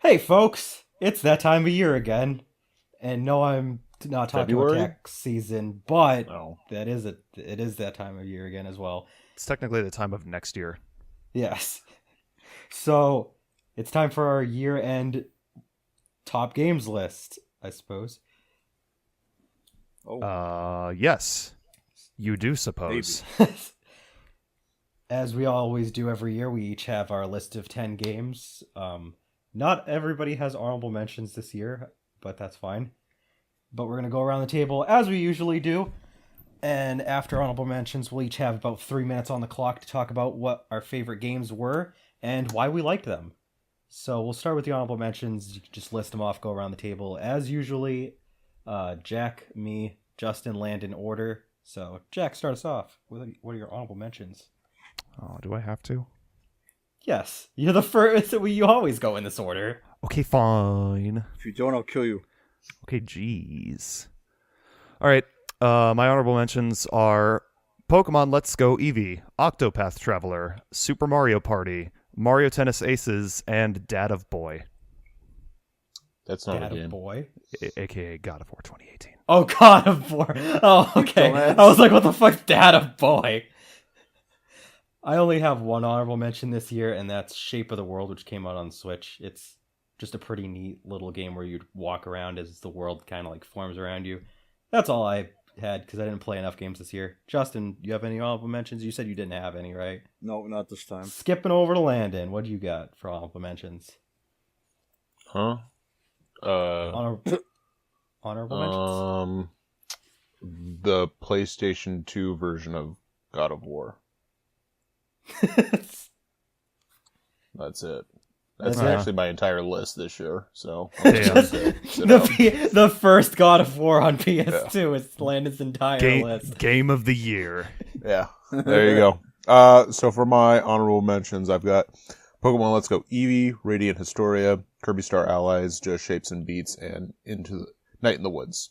Hey, folks! It's that time of year again, and no, I'm not talking about February? tax season, but Oh. it is that time of year again as well. It's technically the time of next year. Yes, so it's time for our year-end top games list, I suppose. Oh, Yes, you do maybe. suppose. As we always do every year, we each have our list of 10 games. Not everybody has honorable mentions this year, but that's fine. But we're going to go around the table as we usually do. And after honorable mentions, we'll each have about 3 minutes on the clock to talk about what our favorite games were and why we liked them. So we'll start with the honorable mentions. You can just list them off, go around the table as usually. Jack, me, Justin land in order. So Jack, start us off. What are your honorable mentions? Oh, do I have to? Yes, you're the first. You always go in this order. Okay, fine. If you don't, I'll kill you. Okay, jeez. All right. My honorable mentions are Pokemon Let's Go Eevee, Octopath Traveler, Super Mario Party, Mario Tennis Aces, and Dad of Boy, That's not Dad a of game. Boy. aka God of War 2018. Oh, God of War. Oh, okay. Dumbass. I was like, what the fuck, Dad of Boy? I only have one honorable mention this year, and that's Shape of the World, which came out on Switch. It's just a pretty neat little game where you'd walk around as the world kind of like forms around you. That's all I had because I didn't play enough games this year. Justin, you have any honorable mentions? You said you didn't have any, right? No, not this time. Skipping over to Landon, what do you got for honorable mentions? Huh? Honor- honorable mentions? The PlayStation 2 version of God of War. That's it. That's That's it? actually my entire list this year. So Damn. sit down. The first God of War on PS2 is Landon's entire list. Game of the year. Yeah, there you go. So for my honorable mentions, I've got Pokemon Let's Go Eevee, Radiant Historia, Kirby Star Allies, Just Shapes and Beats, and Into the Night in the Woods.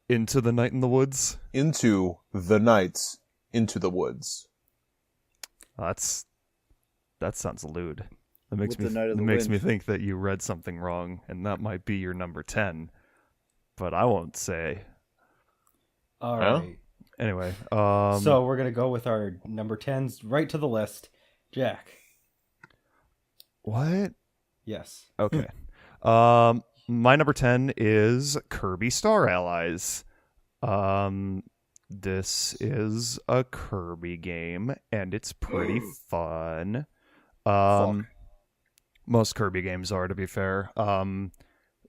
Into the Night in the Woods. Into the Nights, Into the Woods. That sounds lewd. That With the Night of the makes me Wind. think that you read something wrong, and that might be your number 10. But I won't say. All Huh? right. Anyway, So we're gonna go with our number 10s right to the list. Jack. what? Yes. Okay. My number 10 is Kirby Star Allies. This is a Kirby game, and it's pretty fun. Fuck. Most Kirby games are, to be fair.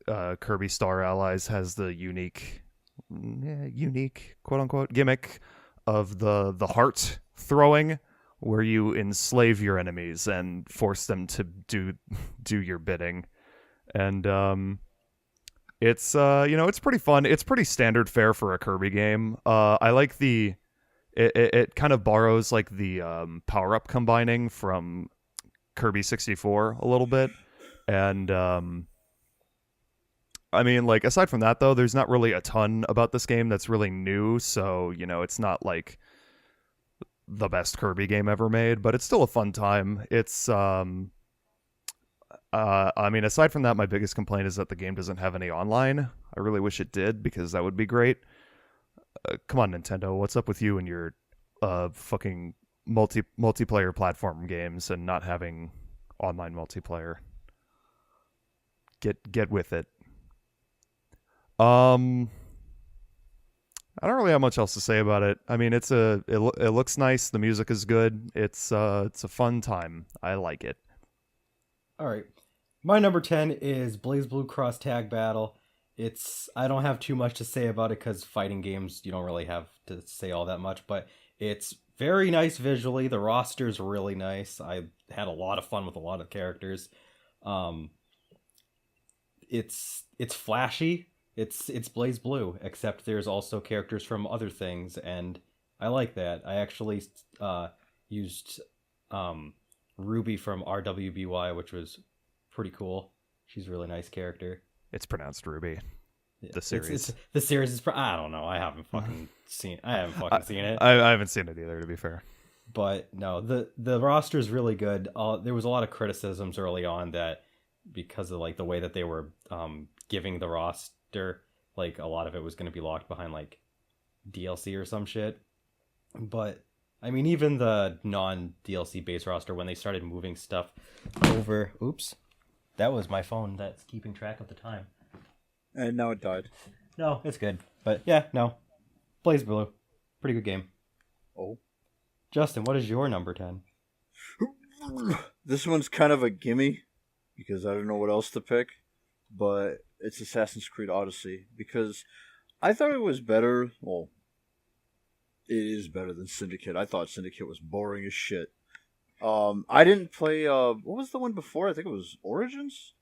Kirby Star Allies has the unique quote unquote gimmick of the heart throwing, where you enslave your enemies and force them to do your bidding, and it's it's pretty fun. It's pretty standard fare for a Kirby game. I like it kind of borrows like the power up combining from Kirby 64 a little bit, and I mean, like, aside from that though, there's not really a ton about this game that's really new, so it's not like the best Kirby game ever made, but it's still a fun time. It's I mean, aside from that, my biggest complaint is that the game doesn't have any online. I really wish it did, because that would be great. Come on, Nintendo, what's up with you and your fucking multiplayer platform games and not having online multiplayer? Get with it. I don't really have much else to say about it. I mean, it looks nice. The music is good. It's a fun time. I like it. All right. My number 10 is Blaze Blue Cross Tag Battle. I don't have too much to say about it because fighting games, you don't really have to say all that much, but it's very nice visually. The roster's really nice. I had a lot of fun with a lot of characters. It's flashy. It's Blaze Blue, except there's also characters from other things, and I like that. I actually used Ruby from RWBY, which was pretty cool. She's a really nice character. It's pronounced Ruby. Yeah. The series. The series is. I don't know. I haven't fucking seen. I haven't fucking seen it. I haven't seen it either, to be fair. But no, the roster is really good. There was a lot of criticisms early on that because of like the way that they were giving the roster. Like a lot of it was going to be locked behind like DLC or some shit. But I mean, even the non DLC base roster, when they started moving stuff over. Oops, that was my phone that's keeping track of the time. And now it died. No, it's good. But yeah, no. Blaze Blue, pretty good game. Oh. Justin, what is your number 10? This one's kind of a gimme because I don't know what else to pick, but it's Assassin's Creed Odyssey because I thought it was better. Well, it is better than Syndicate. I thought Syndicate was boring as shit. I didn't play. What was the one before? I think it was Origins.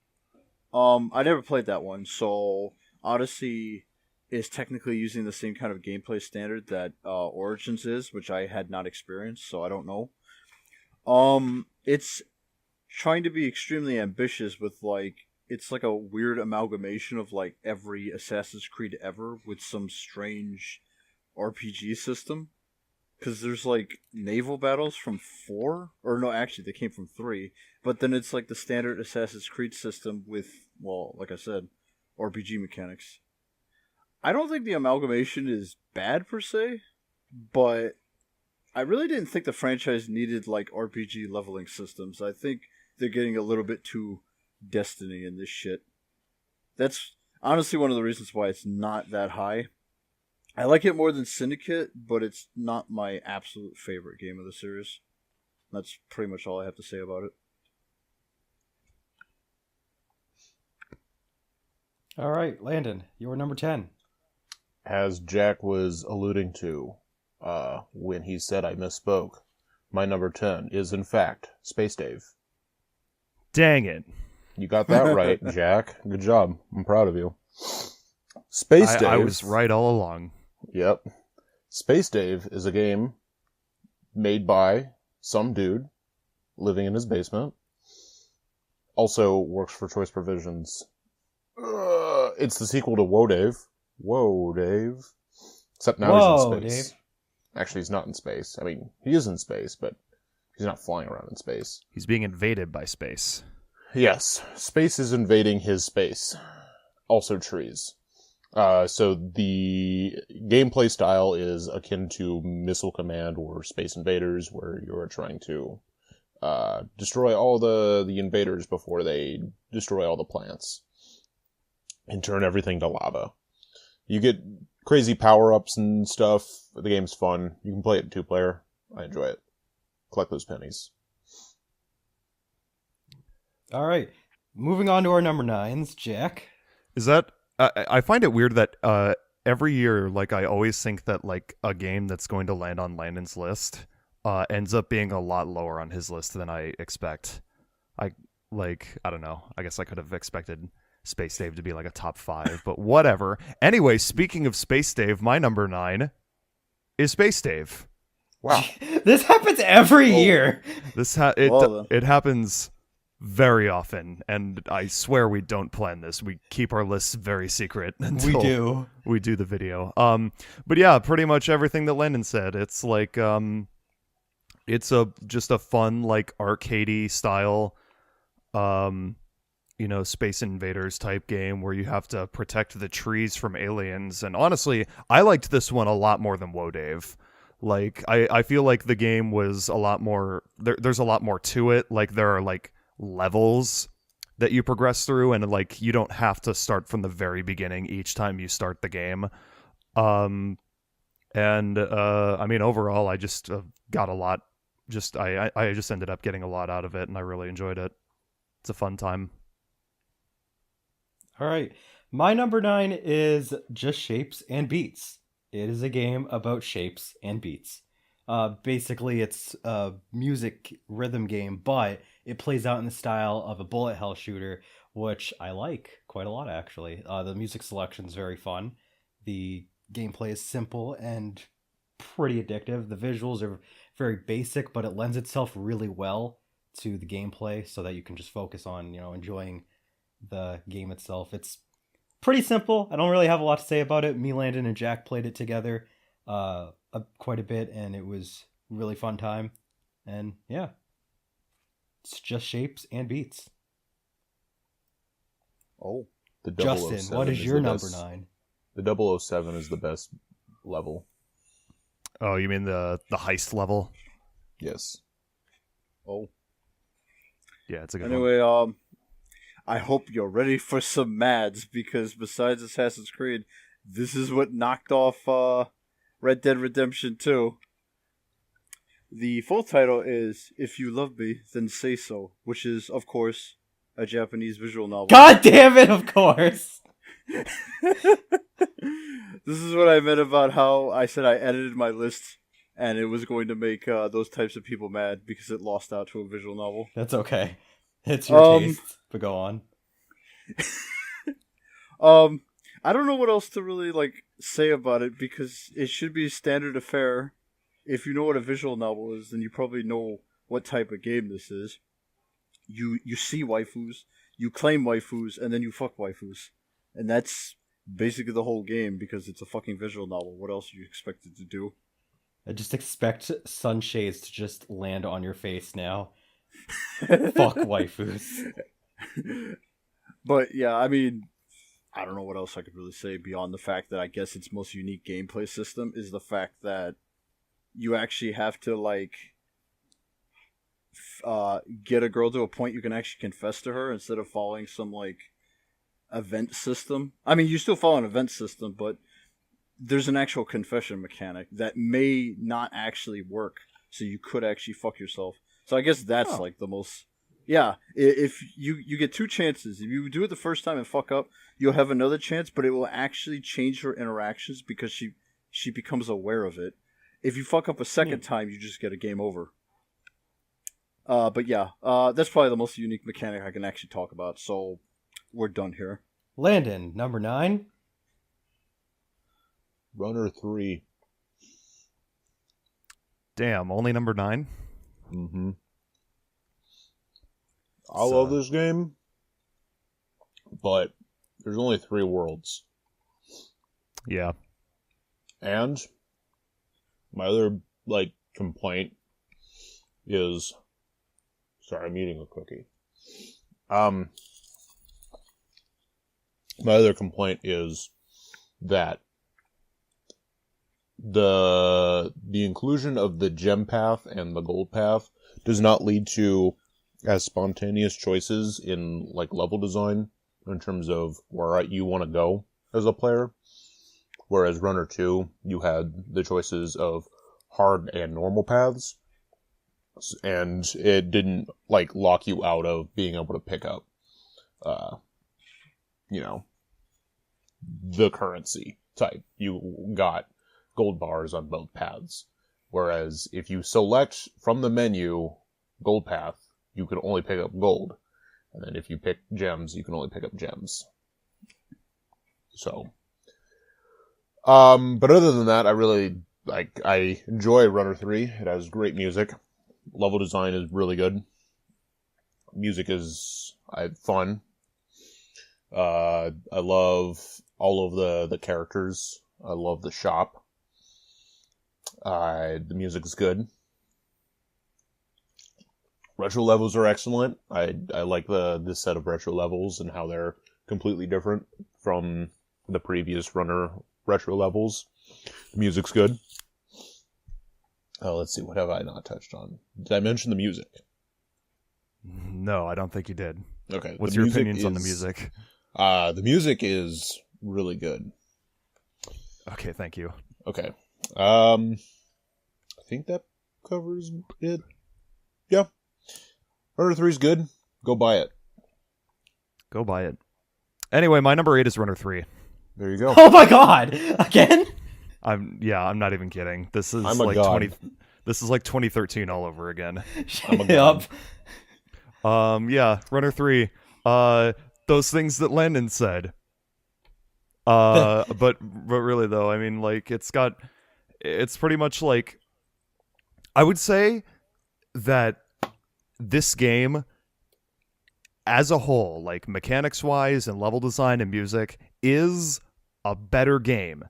I never played that one, so Odyssey is technically using the same kind of gameplay standard that Origins is, which I had not experienced, so I don't know. It's trying to be extremely ambitious with it's like a weird amalgamation of like every Assassin's Creed ever with some strange RPG system. Because there's like naval battles from 4, or no, actually they came from 3. But then it's like the standard Assassin's Creed system with, well, like I said, RPG mechanics. I don't think the amalgamation is bad per se, but I really didn't think the franchise needed like RPG leveling systems. I think they're getting a little bit too Destiny in this shit. That's honestly one of the reasons why it's not that high. I like it more than Syndicate, but it's not my absolute favorite game of the series. That's pretty much all I have to say about it. All right, Landon, your number 10. As Jack was alluding to when he said I misspoke, my number 10 is in fact Space Dave. Dang it. You got that right, Jack. Good job. I'm proud of you. Space Dave. I was right all along. Yep. Space Dave is a game made by some dude living in his basement. Also works for Choice Provisions. It's the sequel to Whoa Dave. Whoa Dave. Except now he's in space. Dave. Actually, he's not in space. I mean, he is in space, but he's not flying around in space. He's being invaded by space. Yes. Space is invading his space. Also trees. So the gameplay style is akin to Missile Command or Space Invaders, where you're trying to destroy all the invaders before they destroy all the plants and turn everything to lava. You get crazy power-ups and stuff. The game's fun. You can play it in 2-player. I enjoy it. Collect those pennies. All right. Moving on to our number 9s, Jack. Is that... I find it weird that every year, like, I always think that, like, a game that's going to land on Landon's list ends up being a lot lower on his list than I expect. I don't know. I guess I could have expected Space Dave to be, like, a top 5, but whatever. Anyway, speaking of Space Dave, my number 9 is Space Dave. Wow. This happens every year. It happens very often, and I swear we don't plan this. We keep our lists very secret until we do the video. But yeah, pretty much everything that Landon said. It's like it's just a fun, like, arcadey style Space Invaders type game where you have to protect the trees from aliens. And honestly, I liked this one a lot more than Whoa Dave. Like, I feel like the game was a lot more there's a lot more to it. Like, there are like levels that you progress through, and like you don't have to start from the very beginning each time you start the game. I mean, overall, I just got a lot. I just ended up getting a lot out of it, and I really enjoyed it. It's a fun time. All right, my number 9 is Just Shapes and Beats. It is a game about shapes and beats. Basically, it's a music rhythm game, but it plays out in the style of a bullet hell shooter, which I like quite a lot, actually. The music selection is very fun. The gameplay is simple and pretty addictive. The visuals are very basic, but it lends itself really well to the gameplay so that you can just focus on, enjoying the game itself. It's pretty simple. I don't really have a lot to say about it. Me, Landon, and Jack played it together quite a bit, and it was a really fun time. And yeah, it's Just Shapes and Beats. Oh, The Justin, what 007 is your the number best- 9? The 007 is the best level. Oh, you mean the heist level? Yes. oh. Yeah, it's a good one. Anyway, I hope you're ready for some mads because besides Assassin's Creed, this is what knocked off Red Dead Redemption 2. The full title is "If You Love Me, Then Say So," which is, of course, a Japanese visual novel. God damn it, of course! This is what I meant about how I said I edited my list and it was going to make those types of people mad because it lost out to a visual novel. That's okay. It's your taste, but go on. I don't know what else to really say about it because it should be standard affair. If you know what a visual novel is, then you probably know what type of game this is. You see waifus, you claim waifus, and then you fuck waifus. And that's basically the whole game because it's a fucking visual novel. What else do you expect it to do? I just expect sunshades to just land on your face now. Fuck waifus. But yeah, I mean, I don't know what else I could really say beyond the fact that I guess its most unique gameplay system is the fact that you actually have to get a girl to a point you can actually confess to her instead of following some event system. I mean, you still follow an event system, but there's an actual confession mechanic that may not actually work, so you could actually fuck yourself. So I guess that's the most. Yeah, if you get 2 chances. If you do it the first time and fuck up, you'll have another chance, but it will actually change her interactions because she becomes aware of it. If you fuck up a second time, you just get a game over. But yeah, that's probably the most unique mechanic I can actually talk about. So we're done here. Landon, number 9. Runner 3. Damn, only number 9? Mm-hmm. I love this game, but there's only 3 worlds. Yeah. And my other, complaint is... Sorry, I'm eating a cookie. My other complaint is that the inclusion of the gem path and the gold path does not lead to as spontaneous choices in level design in terms of where you want to go as a player. Whereas Runner 2, you had the choices of hard and normal paths, and it didn't lock you out of being able to pick up the currency type. You got gold bars on both paths. Whereas if you select from the menu gold path, you can only pick up gold. And then if you pick gems, you can only pick up gems. So, but other than that, I really, I enjoy Runner 3. It has great music. Level design is really good. Music is fun. I love all of the characters. I love the shop. The music's good. Retro levels are excellent. I like this set of retro levels and how they're completely different from the previous Runner retro levels. The music's good. Let's see, what have I not touched on? Did I mention the music? No, I don't think you did. Okay. What's your opinions on the music? The music is really good. Okay, thank you. Okay. I think that covers it. Yeah. Runner 3 is good. Go buy it. Go buy it. Anyway, my number 8 is Runner 3. There you go. Oh my god! Again? I'm not even kidding. This is I'm a like god. This is like 2013 all over again. I'm a god. Yeah, Runner 3. Those things that Landon said. But really though, I mean, it's pretty much I would say that this game as a whole, mechanics wise and level design and music, is a better game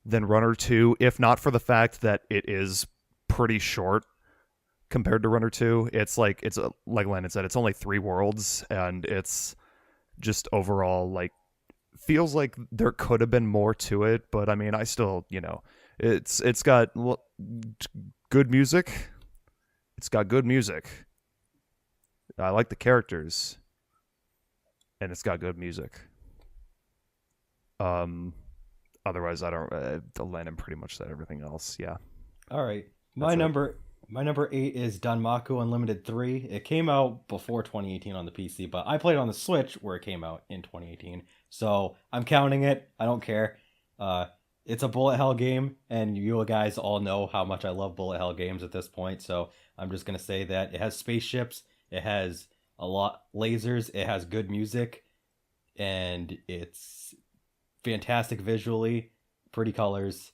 than Runner 2, if not for the fact that it is pretty short compared to Runner 2. It's like Landon said, it's only 3 worlds, and it's just overall, like, feels like there could have been more to it, but I mean, I still, it's got good music. It's got good music. I like the characters, and it's got good music. Otherwise, I don't. Landon pretty much said everything else. Yeah. All right. That's it. My number 8 is Danmaku Unlimited 3. It came out before 2018 on the PC, but I played it on the Switch where it came out in 2018. So I'm counting it. I don't care. It's a bullet hell game, and you guys all know how much I love bullet hell games at this point. So I'm just gonna say that it has spaceships, it has a lot lasers, it has good music, and it's fantastic visually, pretty colors.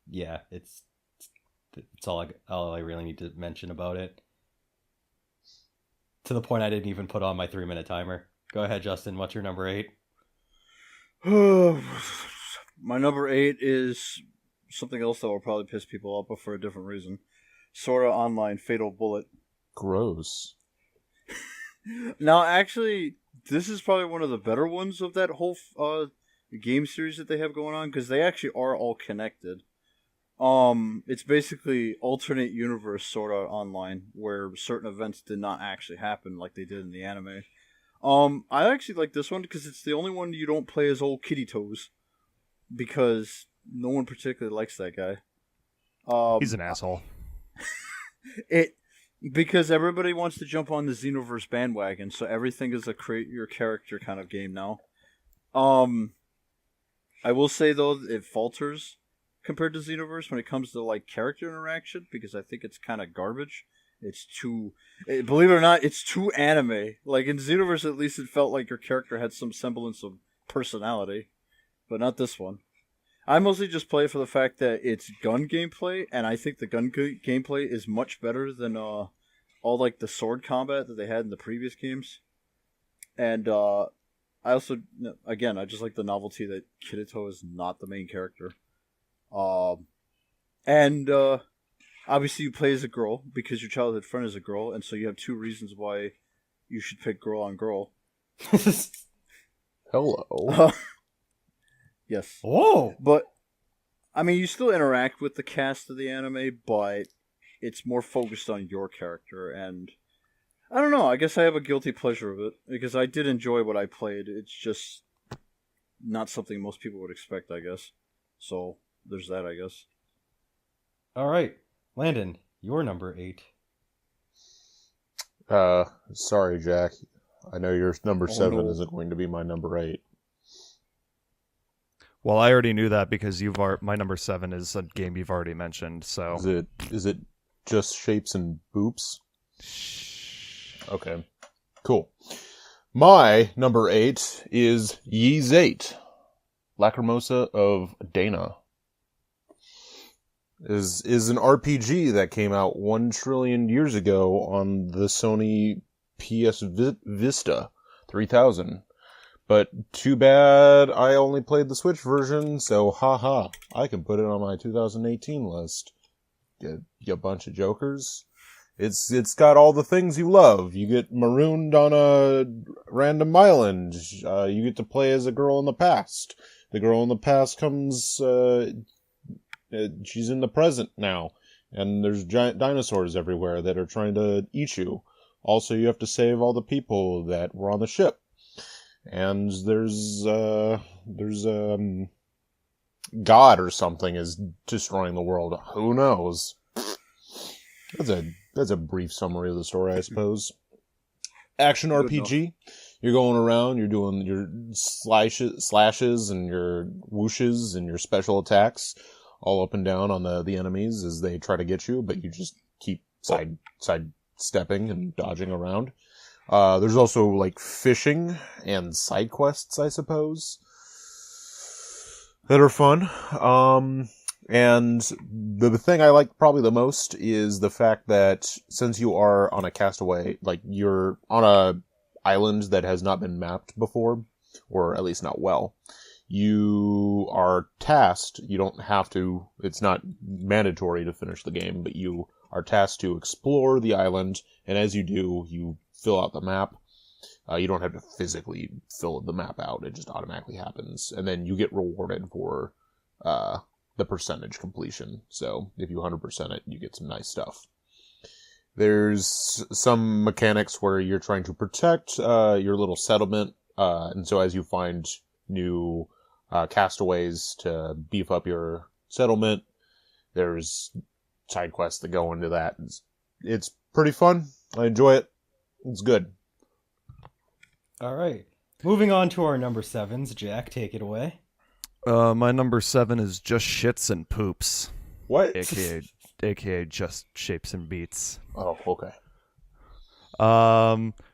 Yeah, it's all I really need to mention about it. To the point I didn't even put on my 3-minute timer. Go ahead, Justin. What's your number 8? My number 8 is something else that will probably piss people off, but for a different reason. Sora Online Fatal Bullet. Gross. Now, actually, this is probably one of the better ones of that whole game series that they have going on, because they actually are all connected. It's basically alternate universe Sora Online, where certain events did not actually happen like they did in the anime. I actually like this one because it's the only one you don't play as old Kitty Toes, because no one particularly likes that guy. He's an asshole. Because everybody wants to jump on the Xenoverse bandwagon, so everything is a create your character kind of game now. I will say though, it falters compared to Xenoverse when it comes to like character interaction, because I think it's kind of garbage. It's too, believe it or not, it's too anime. Like in Xenoverse, at least it felt like your character had some semblance of personality, but not this one. I mostly just play for the fact that it's gun gameplay, and I think the gun gameplay is much better than all like the sword combat that they had in the previous games. And I also, again, I just like the novelty that Kirito is not the main character. And obviously you play as a girl because your childhood friend is a girl, and so you have 2 reasons why you should pick girl on girl. Hello. Yes. Oh! But, I mean, you still interact with the cast of the anime, but it's more focused on your character, and I don't know, I guess I have a guilty pleasure of it, because I did enjoy what I played. It's just not something most people would expect, I guess. So, there's that, I guess. Alright. Landon, your number 8. Sorry, Jack. I know your number 7 no. isn't going to be my number 8. Well, I already knew that because my number 7 is a game you've already mentioned. So Is it just Shapes and Boops? Okay, cool. My number 8 is Ys 8, Lacrimosa of Dana. Is an RPG that came out 1 trillion years ago on the Sony PS Vista 3000. But too bad I only played the Switch version, so haha, I can put it on my 2018 list. You bunch of jokers. It's got all the things you love. You get marooned on a random island. You get to play as a girl in the past. The girl in the past comes, she's in the present now. And there's giant dinosaurs everywhere that are trying to eat you. Also, you have to save all the people that were on the ship. And there's God or something is destroying the world. Who knows? That's a brief summary of the story, I suppose. Action RPG. You're going around, you're doing your slashes and your whooshes and your special attacks all up and down on the enemies as they try to get you, but you just keep side stepping and dodging around. There's also like fishing and side quests, I suppose, that are fun. And the thing I like probably the most is the fact that since you are on a castaway, like you're on a island that has not been mapped before, or at least not well, you are tasked, you don't have to, it's not mandatory to finish the game, but you are tasked to explore the island, and as you do, you fill out the map, You don't have to physically fill the map out; it just automatically happens, and then you get rewarded for the percentage completion. So if you 100% it, you get some nice stuff. There's some mechanics where you're trying to protect your little settlement, and so as you find new castaways to beef up your settlement, there's side quests that go into that. It's pretty fun. I enjoy it. It's good. All right. Moving on to our number 7s. Jack, take it away. My number 7 is Just Shits and Poops, What? aka Just Shapes and Beats. Oh, okay.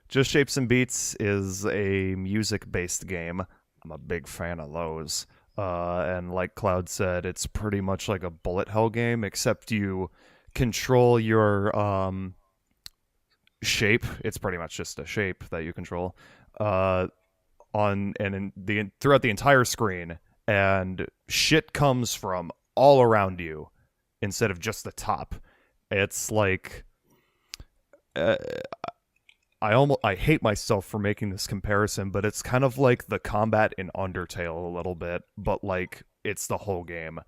Just Shapes and Beats is a music-based game. I'm a big fan of those. And like Cloud said, it's pretty much like a bullet hell game, except you control your shape. It's pretty much just a shape that you control throughout the entire screen, and shit comes from all around you instead of just the top. It's like I hate myself for making this comparison, but it's kind of like the combat in Undertale a little bit, but like it's the whole game.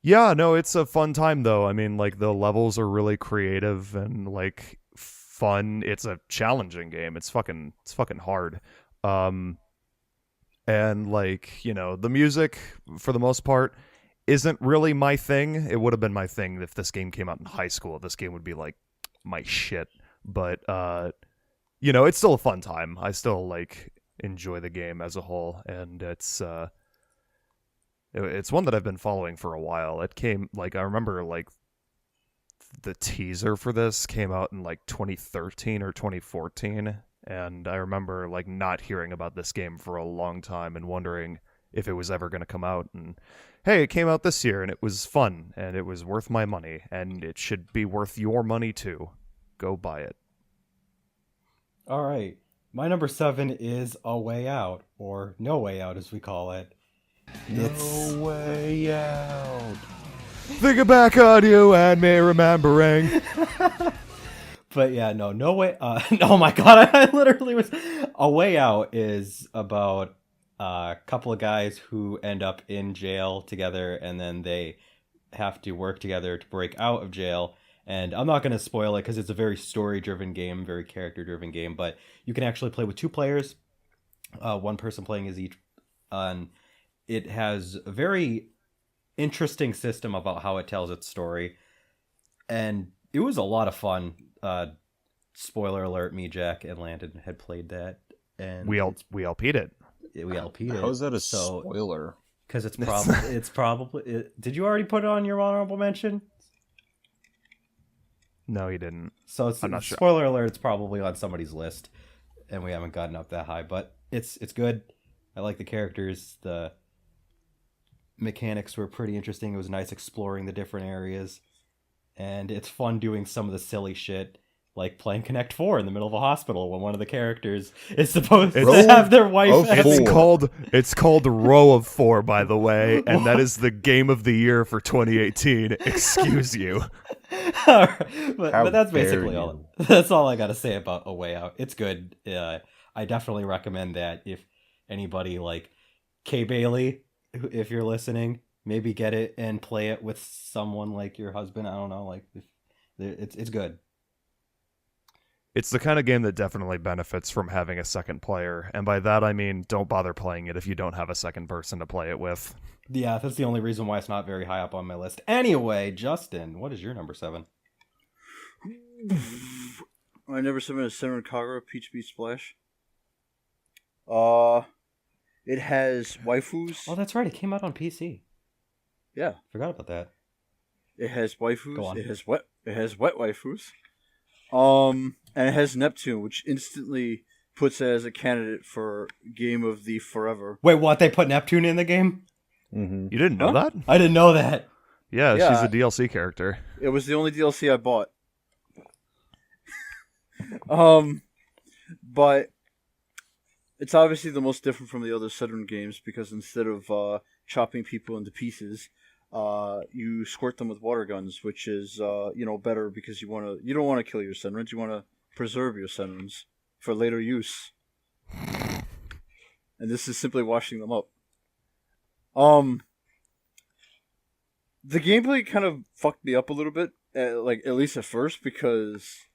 Yeah, no, it's a fun time though. I mean, like the levels are really creative and like fun. It's a challenging game. It's fucking hard. And like, you know, the music for the most part isn't really my thing. It would have been my thing if this game came out in high school. This game would be like my shit. But you know, it's still a fun time. I still like enjoy the game as a whole, and it's one that I've been following for a while. It came, like, I remember like the teaser for this came out in like 2013 or 2014, and I remember like not hearing about this game for a long time and wondering if it was ever going to come out. And hey, it came out this year, and it was fun, and it was worth my money, and it should be worth your money too. Go buy it. All right. My number 7 is A Way Out, or No Way Out as we call it. No way out. Thinking back on you and me remembering. But yeah, no way. Oh my god, I literally was. A Way Out is about a couple of guys who end up in jail together, and then they have to work together to break out of jail. And I'm not going to spoil it because it's a very story-driven game, very character-driven game. But you can actually play with 2 players, one person playing as each. And it has a very interesting system about how it tells its story. And it was a lot of fun. Spoiler alert, me, Jack, and Landon had played that. And We LP'd it. we LP'd it. How is that a spoiler? Because it's probably... Did you already put it on your honorable mention? No, he didn't. So it's, I'm not sure. Spoiler alert, it's probably on somebody's list, and we haven't gotten up that high, but it's good. I like the characters. The mechanics were pretty interesting. It was nice exploring the different areas, and it's fun doing some of the silly shit, like playing Connect 4 in the middle of a hospital when one of the characters is supposed to have their wife. It's called Row of 4, by the way, and that is the game of the year for 2018. Excuse you. but that's basically all. That's all I got to say about A Way Out. It's good. I definitely recommend that if anybody like Kay Bailey, if you're listening, maybe get it and play it with someone like your husband. I don't know, like it's good. It's the kind of game that definitely benefits from having a second player, and by that I mean don't bother playing it if you don't have a second person to play it with. Yeah, that's the only reason why it's not very high up on my list. Anyway, Justin, what is your number 7? My number 7 is Senran Kagura Peach Beach Splash. It has waifus. Oh, that's right. It came out on PC. Yeah, Forgot about that. it has waifus. Go on. It has wet waifus. And it has Neptune, which instantly puts it as a candidate for Game of the Forever. Wait, what? They put Neptune in the game? Mm-hmm. You didn't know that? I didn't know that. Yeah, Yeah. she's a DLC character. It was the only DLC I bought. But it's obviously the most different from the other Southern games because instead of chopping people into pieces, you squirt them with water guns, which is better because you don't want to kill your Senrens. You want to preserve your sentiments for later use. And this is simply washing them up. The gameplay kind of fucked me up a little bit, like at least at first, because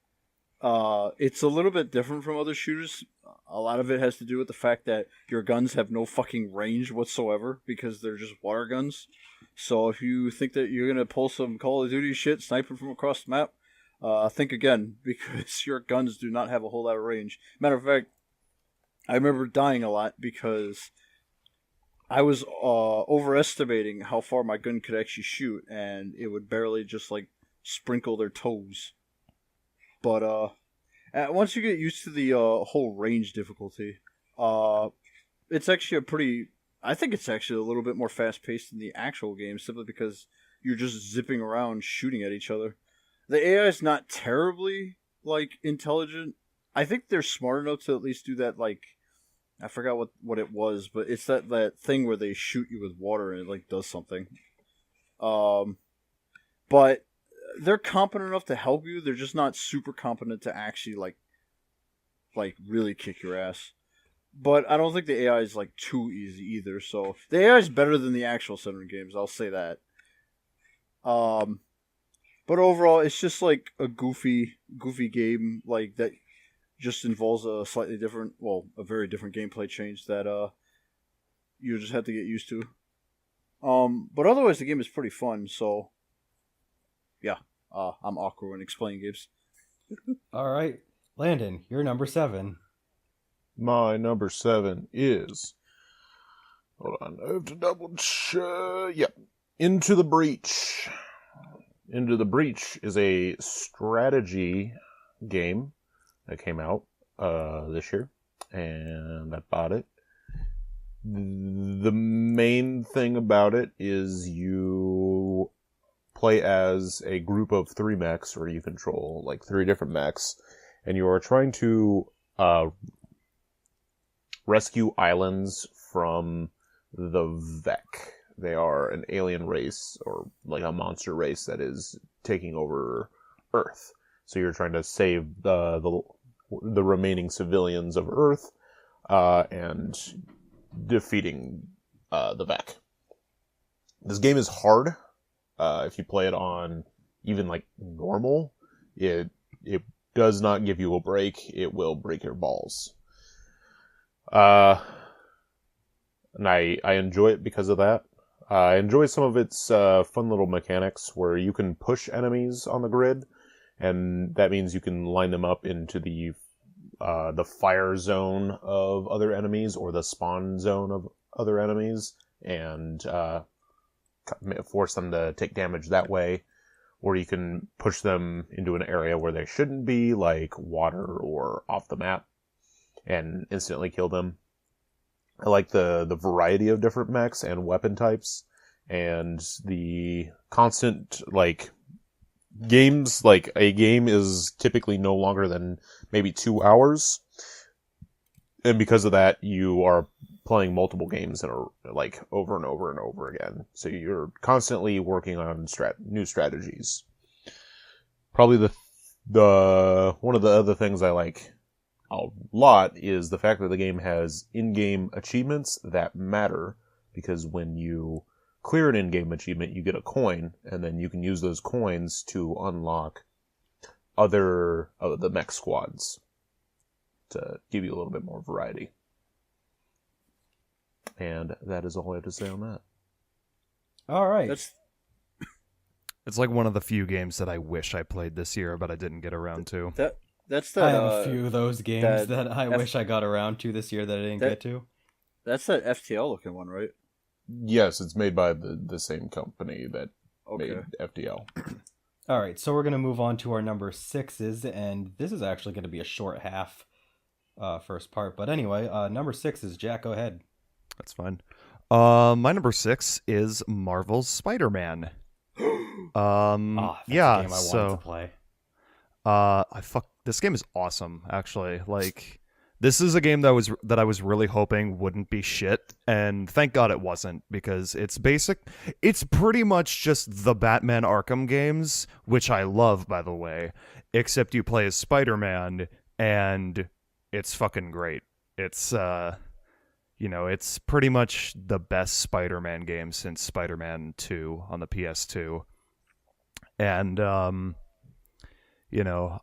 it's a little bit different from other shooters. A lot of it has to do with the fact that your guns have no fucking range whatsoever because they're just water guns. So if you think that you're gonna pull some Call of Duty shit, sniping from across the map, think again because your guns do not have a whole lot of range. Matter of fact, I remember dying a lot because I was overestimating how far my gun could actually shoot, and it would barely just like sprinkle their toes. But once you get used to the whole range difficulty, it's actually I think it's actually a little bit more fast paced than the actual game, simply because you're just zipping around shooting at each other. The AI is not terribly like intelligent. I think they're smart enough to at least do that. Like, I forgot what it was, but it's that thing where they shoot you with water and it like does something. But they're competent enough to help you. They're just not super competent to actually like really kick your ass. But I don't think the AI is like too easy either. So the AI is better than the actual Sentinel games. I'll say that. But overall, it's just like a goofy game like that. Just involves a very different gameplay change that you just have to get used to. But otherwise, the game is pretty fun. So yeah, I'm awkward when explaining games. All right, Landon, you're number 7. My number 7 is. Hold on, I have to double check. Yep. Into the Breach. Into the Breach is a strategy game that came out this year, and I bought it. The main thing about it is you play as a group of 3 mechs, or you control like 3 different mechs, and you are trying to rescue islands from the Vec. They are an alien race, or like a monster race that is taking over Earth. So you're trying to save the remaining civilians of Earth and defeating the Vec. This game is hard. If you play it on even like normal, it does not give you a break. It will break your balls. And I enjoy it because of that. I enjoy some of its fun little mechanics where you can push enemies on the grid, and that means you can line them up into the fire zone of other enemies or the spawn zone of other enemies, and force them to take damage that way. Or you can push them into an area where they shouldn't be, like water or off the map, and instantly kill them. I like the variety of different mechs and weapon types, and the constant, like, games, like, a game is typically no longer than maybe 2 hours, and because of that, you are playing multiple games that are, like, over and over and over again, so you're constantly working on new strategies. Probably the one of the other things I like a lot is the fact that the game has in-game achievements that matter, because when you clear an in-game achievement, you get a coin, and then you can use those coins to unlock other of the mech squads to give you a little bit more variety. And that is all I have to say on that. All right. It's like one of the few games that I wish I played this year, but I didn't get around to. That's that. I have a few of those games that I wish I got around to this year that I didn't get to. That's that FTL looking one, right? Yes, it's made by the same company that made FTL. All right, so we're going to move on to our number 6s, and this is actually going to be a short half first part. But anyway, number 6 is Jack, go ahead. That's fine. My number 6 is Marvel's Spider-Man. That's a game I wanted to play. This game is awesome, actually. Like, This is a game that I was really hoping wouldn't be shit, and thank God it wasn't, because it's basic. It's pretty much just the Batman Arkham games, which I love, by the way, except you play as Spider-Man, and it's fucking great. It's it's pretty much the best Spider-Man game since Spider-Man 2 on the PS2. And I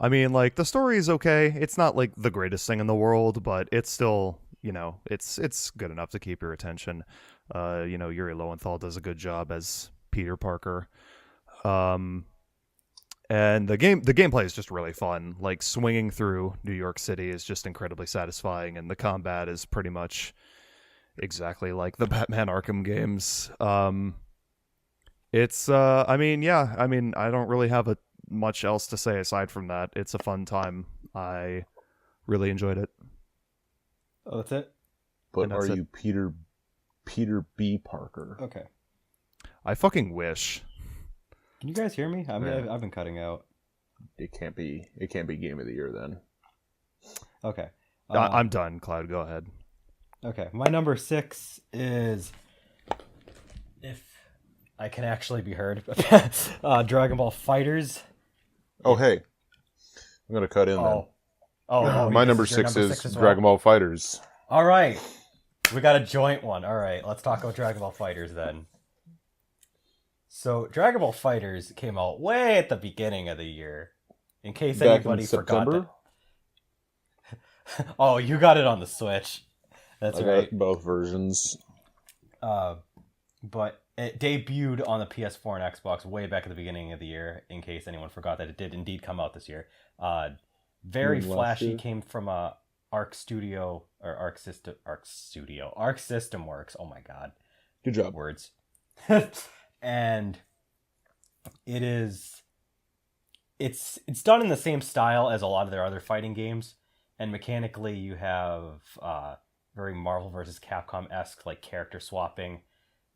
mean, like, the story is okay. It's not like the greatest thing in the world, but it's still, it's good enough to keep your attention. Yuri Lowenthal does a good job as Peter Parker. And the gameplay is just really fun. Like, swinging through New York City is just incredibly satisfying, and the combat is pretty much exactly like the Batman Arkham games. I don't really have much else to say aside from that. It's a fun time. I really enjoyed it. Oh, that's it? But And that's are it. you Peter B. Parker? Okay. I fucking wish. Can you guys hear me? Yeah. I've been cutting out. It can't be Game of the Year then. Okay. I'm done, Cloud. Go ahead. Okay. My number 6 is, if I can actually be heard, Dragon Ball Fighters. Oh, hey. I'm going to cut in My number this your 6 number is 6 as well? Dragon Ball Fighters. All right. We got a joint one. All right. Let's talk about Dragon Ball Fighters then. So, Dragon Ball Fighters came out way at the beginning of the year. In case Back anybody in forgot September? that. Oh, you got it on the Switch. That's I right. got both versions. But it debuted on the PS4 and Xbox way back at the beginning of the year, in case anyone forgot that it did indeed come out this year. Very Last flashy, year? came from Arc System Works. Oh my god. Good job. Words. And it's done in the same style as a lot of their other fighting games, and mechanically you have very Marvel vs. Capcom-esque, like, character swapping.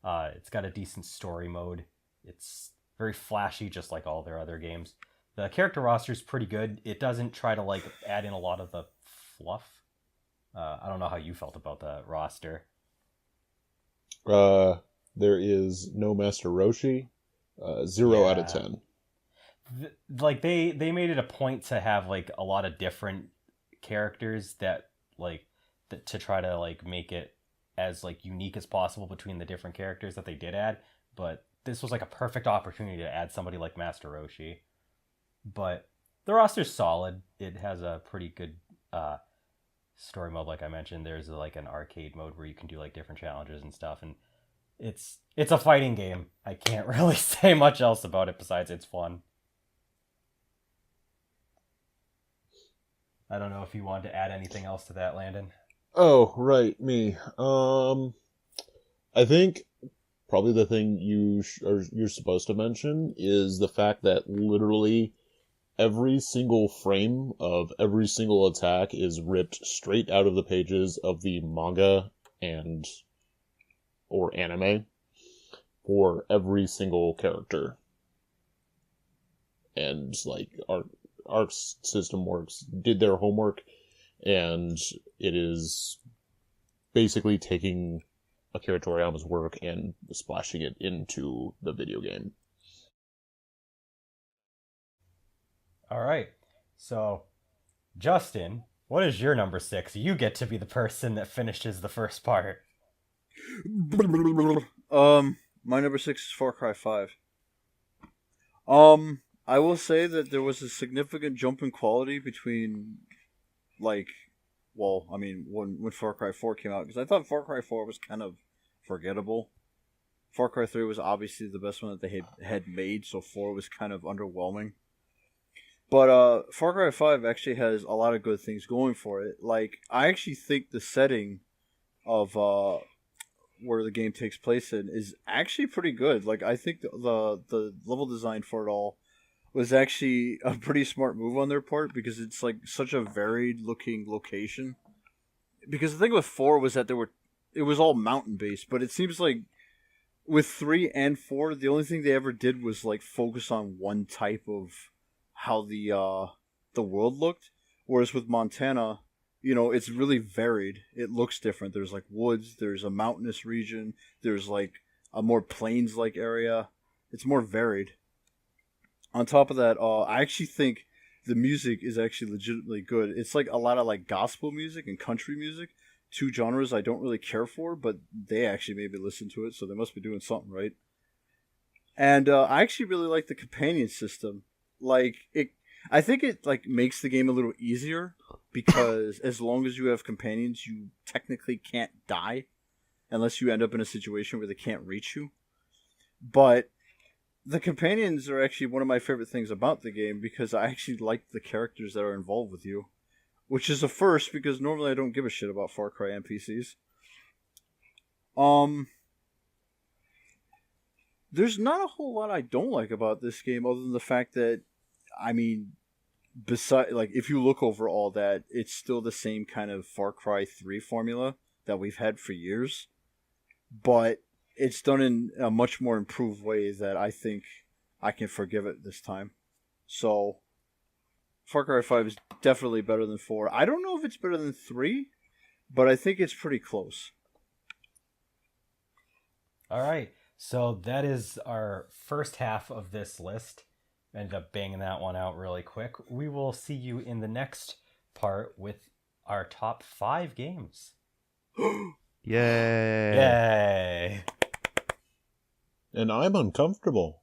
It's got a decent story mode. It's very flashy, just like all their other games. The character roster is pretty good. It doesn't try to, like, add in a lot of the fluff. I don't know how you felt about the roster. There is no Master Roshi. 0 out of Yeah. 10. Like, they made it a point to have, like, a lot of different characters that, like, to try to, like, make it as, like, unique as possible between the different characters that they did add. But this was, like, a perfect opportunity to add somebody like Master Roshi. But the roster's solid. It has a pretty good story mode, like I mentioned. There's, like, an arcade mode where you can do, like, different challenges and stuff, and it's a fighting game. I can't really say much else about it besides it's fun. I don't know if you wanted to add anything else to that, Landon. Oh, right, me. I think probably the thing you're supposed to mention is the fact that literally every single frame of every single attack is ripped straight out of the pages of the manga or anime for every single character. And, like, Arc System Works did their homework, and it is basically taking Akira Toriyama's work and splashing it into the video game. All right. So, Justin, what is your number 6? You get to be the person that finishes the first part. My number 6 is Far Cry 5. I will say that there was a significant jump in quality between, when Far Cry 4 came out, because I thought Far Cry 4 was kind of forgettable. Far Cry 3 was obviously the best one that they had made, so 4 was kind of underwhelming. But Far Cry 5 actually has a lot of good things going for it. Like, I actually think the setting of where the game takes place in is actually pretty good. Like, I think the level design for it all was actually a pretty smart move on their part, because it's, like, such a varied looking location. Because the thing with 4 was that it was all mountain based, but it seems like with 3 and 4, the only thing they ever did was, like, focus on one type of how the world looked. Whereas with Montana, it's really varied. It looks different. There's like woods, there's a mountainous region, there's like a more plains like area. It's more varied. On top of that, I actually think the music is actually legitimately good. It's like a lot of like gospel music and country music, two genres I don't really care for, but they actually made me listen to it, so they must be doing something right. And I actually really like the companion system. Like it, I think it like makes the game a little easier because as long as you have companions, you technically can't die unless you end up in a situation where they can't reach you. But the companions are actually one of my favorite things about the game because I actually like the characters that are involved with you, which is a first because normally I don't give a shit about Far Cry NPCs. There's not a whole lot I don't like about this game other than the fact that, I mean, beside like if you look over all that, it's still the same kind of Far Cry 3 formula that we've had for years, but it's done in a much more improved way that I think I can forgive it this time. So Far Cry 5 is definitely better than 4. I don't know if it's better than 3, but I think it's pretty close. All right. So that is our first half of this list. Ended up banging that one out really quick. We will see you in the next part with our top 5 games. Yay! Yay! And I'm uncomfortable.